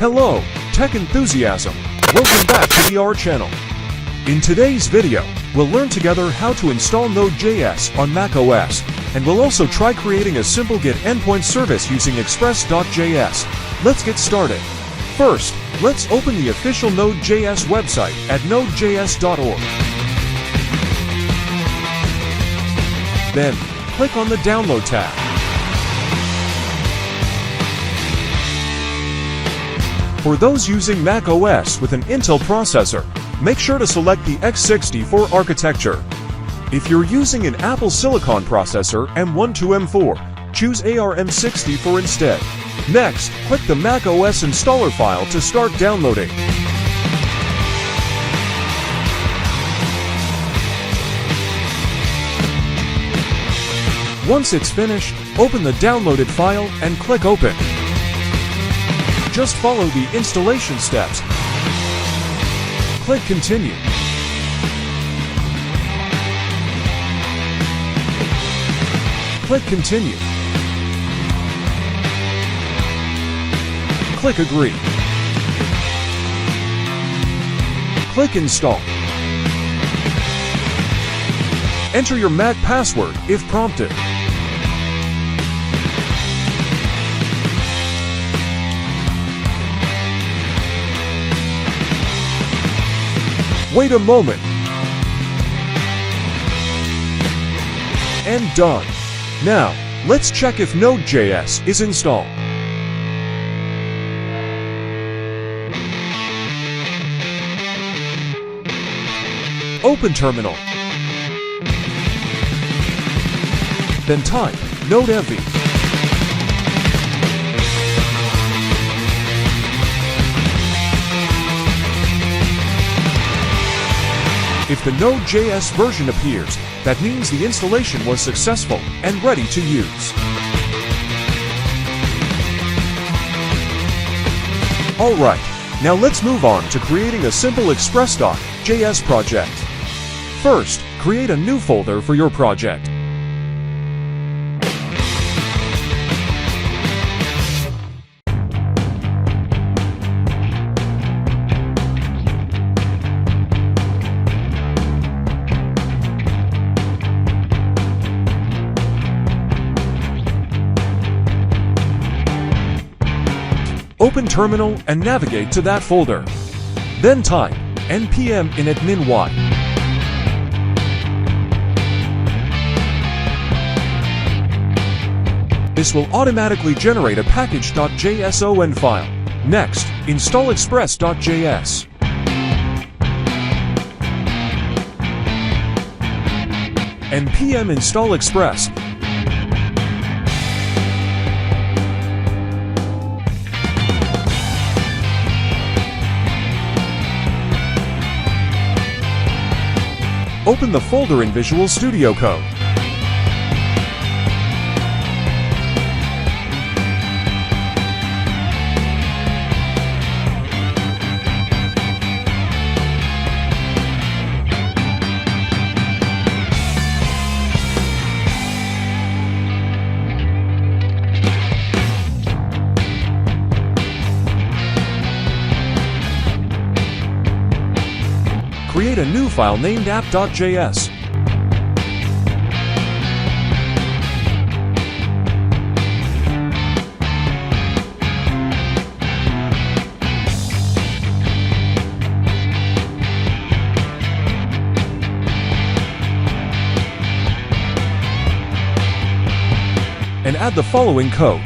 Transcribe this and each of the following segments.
Hello, tech enthusiasm. Welcome back to the R channel. In today's video, we'll learn together how to install Node.Js on macOS, and we'll also try creating a simple Git endpoint service using express.js. Let's get started. First, let's open the official Node.js website at nodejs.org. Then, click on the Download tab. For those using macOS with an Intel processor, make sure to select the x64 architecture. If you're using an Apple Silicon processor M1 to M4, choose ARM64 instead. Next, click the macOS installer file to start downloading. Once it's finished, open the downloaded file and click Open. Just follow the installation steps. Click Continue. Click Continue. Click Agree. Click Install. Enter your Mac password if prompted. Wait a moment. And done. Now, let's check if Node.js is installed. Open Terminal. Then type node-env. If the Node.js version appears, that means the installation was successful and ready to use. Alright, now let's move on to creating a simple express.js project. First, create a new folder for your project. Open Terminal and navigate to that folder. Then type npm init -y. This will automatically generate a package.json file. Next, install express.js. npm install express. Open the folder in Visual Studio Code. Create a new file named app.js. And add the following code.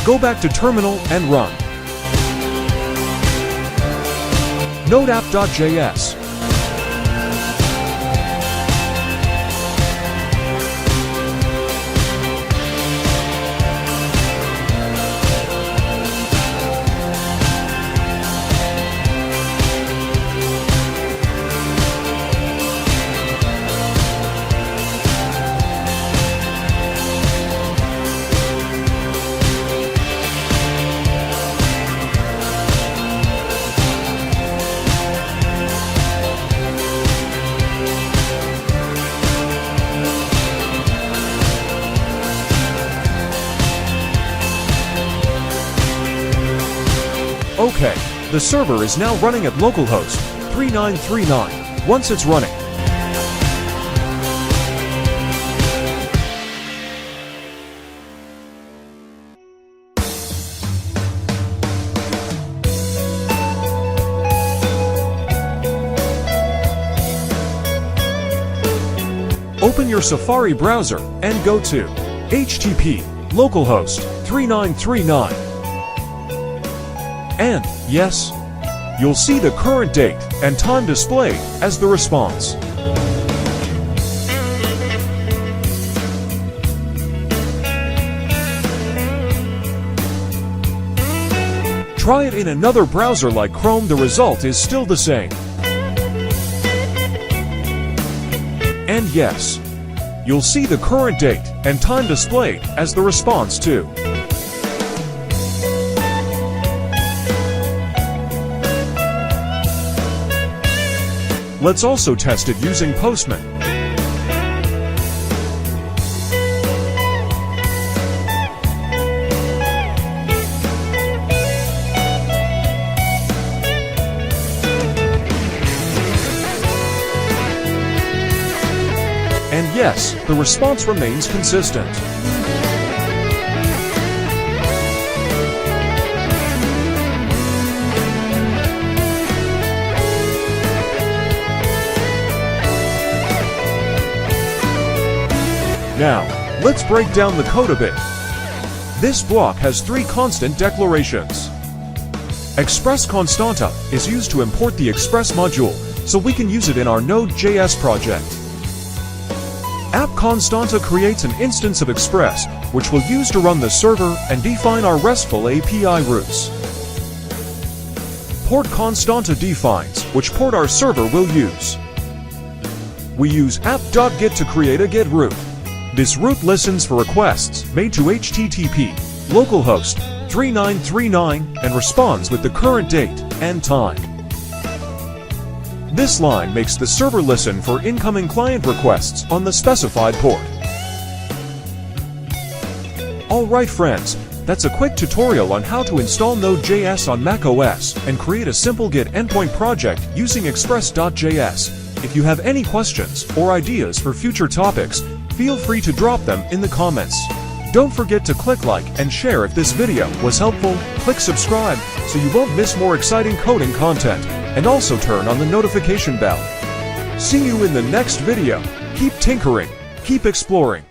Go back to terminal and run. Node app.js. Okay, the server is now running at localhost 3939. Once it's running, open your Safari browser and go to http localhost 3939. And, yes, you'll see the current date and time displayed as the response. Try it in another browser like Chrome, the result is still the same. And yes, you'll see the current date and time displayed as the response too. Let's also test it using Postman. And yes, the response remains consistent. Now, let's break down the code a bit. This block has 3 constant declarations. Express constanta is used to import the Express module, so we can use it in our Node.js project. App constanta creates an instance of Express, which we'll use to run the server and define our RESTful API routes. Port constanta defines which port our server will use. We use app.get to create a get route. This route listens for requests made to HTTP localhost 3939 and responds with the current date and time. This line makes the server listen for incoming client requests on the specified port. Alright friends, that's a quick tutorial on how to install Node.js on macOS and create a simple Git endpoint project using Express.js. If you have any questions or ideas for future topics, feel free to drop them in the comments. Don't forget to click like and share if this video was helpful, click subscribe so you won't miss more exciting coding content, and also turn on the notification bell. See you in the next video. Keep tinkering, keep exploring.